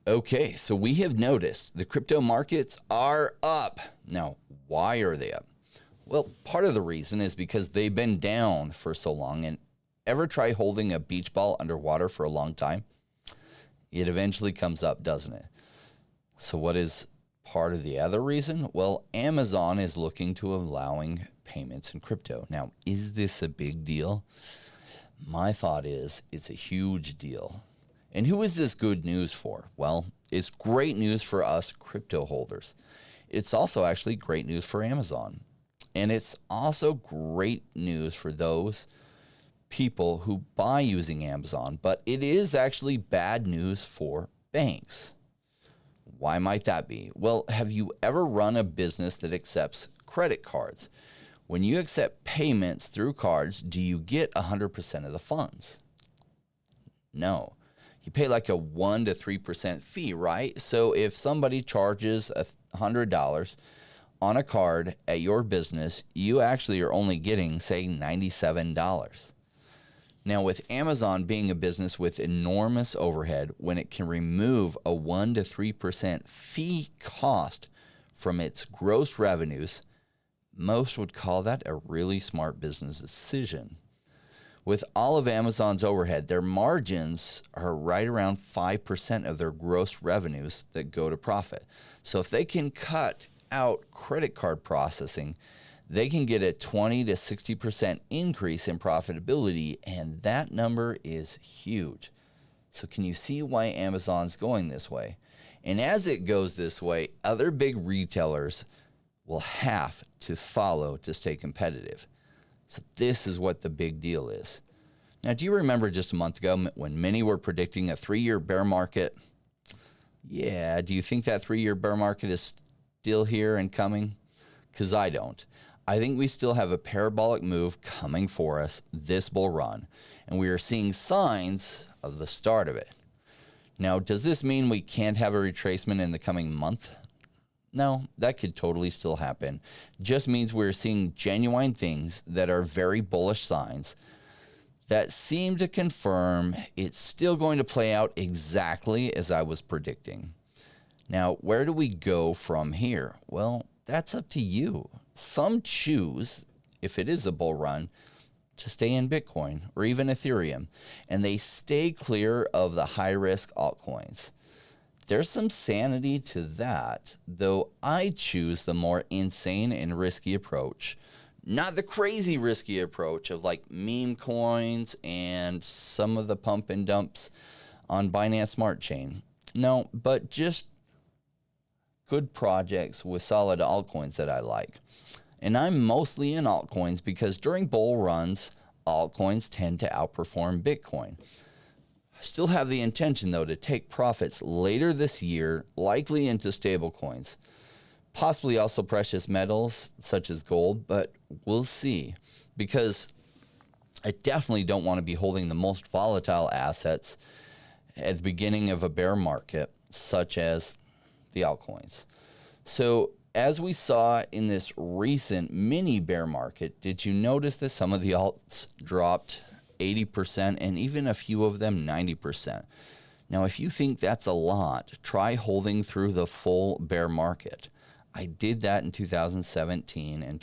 Okay, so we have noticed the crypto markets are up. Now, why are they up? Well, part of the reason is because they've been down for so long. And ever try holding a beach ball underwater for a long time? It eventually comes up, doesn't it? So what is part of the other reason? Well, Amazon is looking to allowing payments in crypto. Now, is this a big deal? My thought is it's a huge deal. And who is this good news for? Well, it's great news for us crypto holders. It's also actually great news for Amazon. And it's also great news for those people who buy using Amazon, but it is actually bad news for banks. Why might that be? Well, have you ever run a business that accepts credit cards? When you accept payments through cards, do you get 100% of the funds? No. You pay like a 1 to 3% fee, right? So if somebody charges $100 on a card at your business, you actually are only getting, say, $97. Now, with Amazon being a business with enormous overhead, when it can remove a 1 to 3% fee cost from its gross revenues, most would call that a really smart business decision. With all of Amazon's overhead, their margins are right around 5% of their gross revenues that go to profit. So if they can cut out credit card processing, they can get a 20 to 60% increase in profitability, and that number is huge. So can you see why Amazon's going this way? And as it goes this way, other big retailers will have to follow to stay competitive. So this is what the big deal is. Now, do you remember just a month ago when many were predicting a 3-year bear market? Yeah, do you think that 3-year bear market is still here and coming? Because I don't. I think we still have a parabolic move coming for us this bull run, and we are seeing signs of the start of it. Now, does this mean we can't have a retracement in the coming month? No, that could totally still happen. Just means we're seeing genuine things that are very bullish signs that seem to confirm it's still going to play out exactly as I was predicting. Now, where do we go from here? Well, that's up to you. Some choose, if it is a bull run, to stay in Bitcoin or even Ethereum, and they stay clear of the high-risk altcoins. There's some sanity to that, though I choose the more insane and risky approach, not the crazy risky approach of like meme coins and some of the pump and dumps on Binance Smart Chain. No, but just good projects with solid altcoins that I like. And I'm mostly in altcoins because during bull runs, altcoins tend to outperform Bitcoin. I still have the intention, though, to take profits later this year, likely into stablecoins, possibly also precious metals such as gold, but we'll see. Because I definitely don't want to be holding the most volatile assets at the beginning of a bear market, such as the altcoins. So as we saw in this recent mini bear market, did you notice that some of the alts dropped 80% and even a few of them 90%? Now, if you think that's a lot, try holding through the full bear market. I did that in 2017 and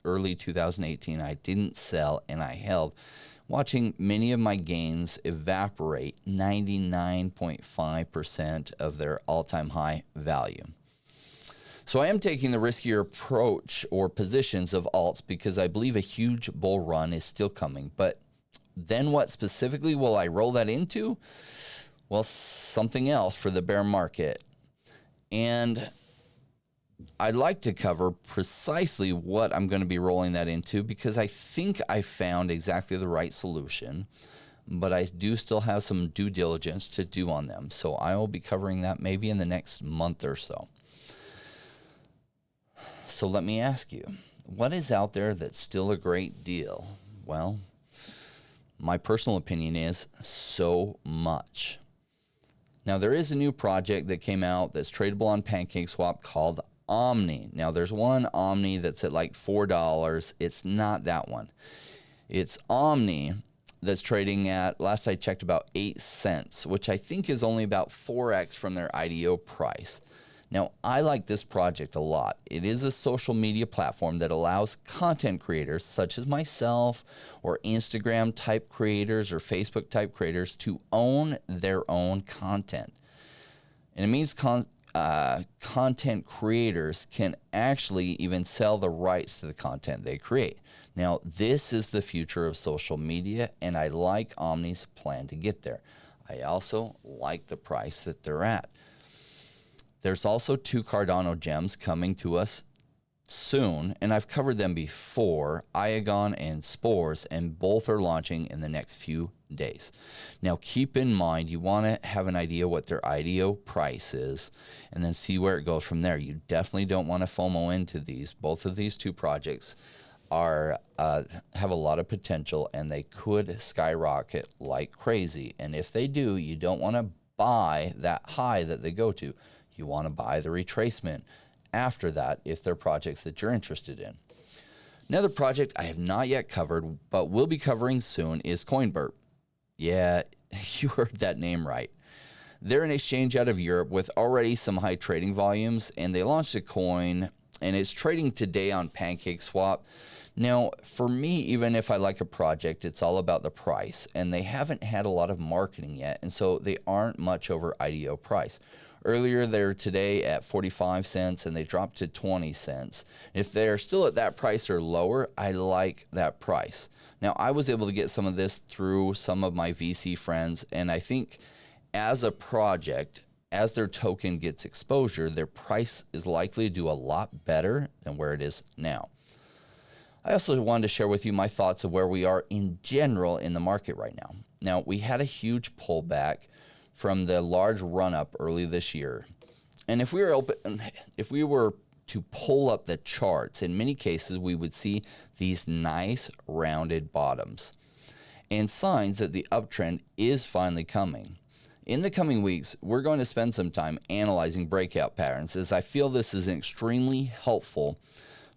early 2018. I didn't sell and I held, watching many of my gains evaporate 99.5% of their all-time high value. So I am taking the riskier approach or positions of alts because I believe a huge bull run is still coming. But then what specifically will I roll that into? Well, something else for the bear market. And I'd like to cover precisely what I'm going to be rolling that into because I think I found exactly the right solution, but I do still have some due diligence to do on them. So I will be covering that maybe in the next month or so. So let me ask you, what is out there that's still a great deal? Well, my personal opinion is so much. Now, there is a new project that came out that's tradable on PancakeSwap called Omni. Now, there's one Omni that's at like $4. It's not that one. It's Omni, that's trading at, last I checked, about 8 cents, which I think is only about 4x from their IDO price. Now, I like this project a lot. It is a social media platform that allows content creators such as myself or Instagram type creators or Facebook type creators to own their own content. And it means content creators can actually even sell the rights to the content they create. Now, this is the future of social media, and I like Omni's plan to get there. I also like the price that they're at. There's also 2 Cardano gems coming to us soon, and I've covered them before, Iagon and Spores, and both are launching in the next few days. Now, keep in mind, you want to have an idea what their IDO price is, and then see where it goes from there. You definitely don't want to FOMO into these. Both of these 2 projects are have a lot of potential, and they could skyrocket like crazy. And if they do, you don't want to buy that high that they go to. You want to buy the retracement after that if they're projects that you're interested in. Another project I have not yet covered, but will be covering soon, is CoinBurp. Yeah, you heard that name right. They're an exchange out of Europe with already some high trading volumes, and they launched a coin, and it's trading today on PancakeSwap. Now, for me, even if I like a project, it's all about the price, and they haven't had a lot of marketing yet, and so they aren't much over IDO price. Earlier, they're today at 45 cents, and they dropped to 20 cents. If they're still at that price or lower, I like that price. Now, I was able to get some of this through some of my VC friends, and I think as a project, as their token gets exposure, their price is likely to do a lot better than where it is now. I also wanted to share with you my thoughts of where we are in general in the market right now. Now, we had a huge pullback from the large run-up early this year. And if we were to pull up the charts, in many cases, we would see these nice rounded bottoms and signs that the uptrend is finally coming. In the coming weeks, we're going to spend some time analyzing breakout patterns, as I feel this is extremely helpful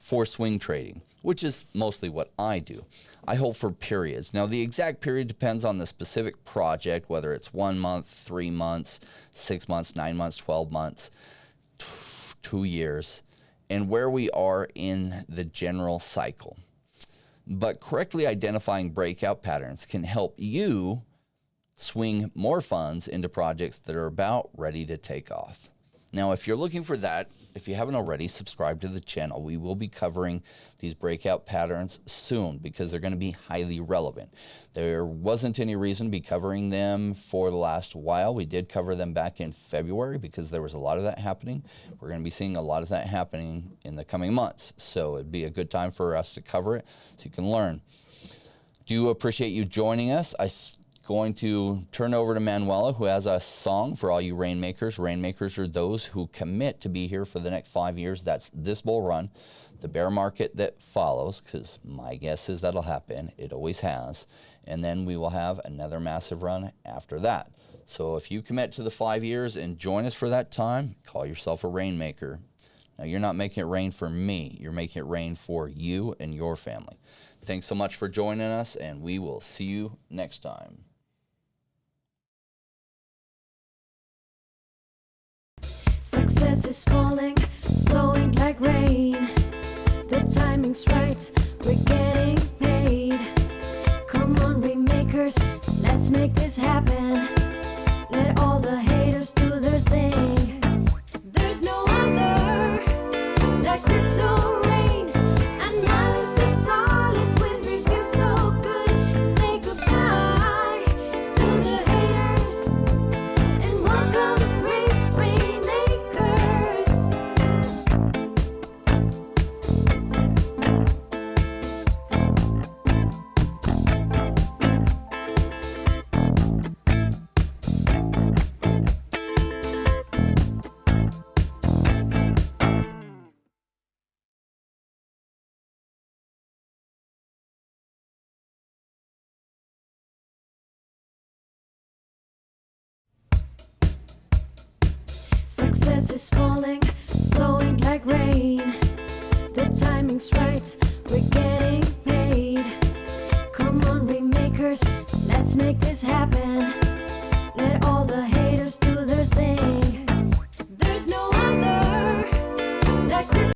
for swing trading, which is mostly what I do. I hold for periods. Now, the exact period depends on the specific project, whether it's 1 month, 3 months, 6 months, 9 months, 12 months, 2 years, and where we are in the general cycle. But correctly identifying breakout patterns can help you swing more funds into projects that are about ready to take off. Now, if you're looking for that, if you haven't already, subscribe to the channel. We will be covering these breakout patterns soon because they're going to be highly relevant. There wasn't any reason to be covering them for the last while. We did cover them back in February because there was a lot of that happening. We're going to be seeing a lot of that happening in the coming months. So it'd be a good time for us to cover it so you can learn. Do appreciate you joining us. Going to turn over to Manuela, who has a song for all you rainmakers. Rainmakers are those who commit to be here for the next 5 years. That's this bull run, the bear market that follows, because my guess is that'll happen. It always has. And then we will have another massive run after that. So if you commit to the 5 years and join us for that time, call yourself a rainmaker. Now, you're not making it rain for me. You're making it rain for you and your family. Thanks so much for joining us, and we will see you next time. Success is falling, flowing like rain. The timing's right, we're getting paid. Come on, rainmakers, let's make this happen. Let all the haters do their thing. There's no other like crypto rain. Analysis solid with reviews so good. Say goodbye to the haters and welcome Rain's Rainmakers. Success is falling, flowing like rain. The timing's right, we're getting paid. Come on, rainmakers, Let's make this happen.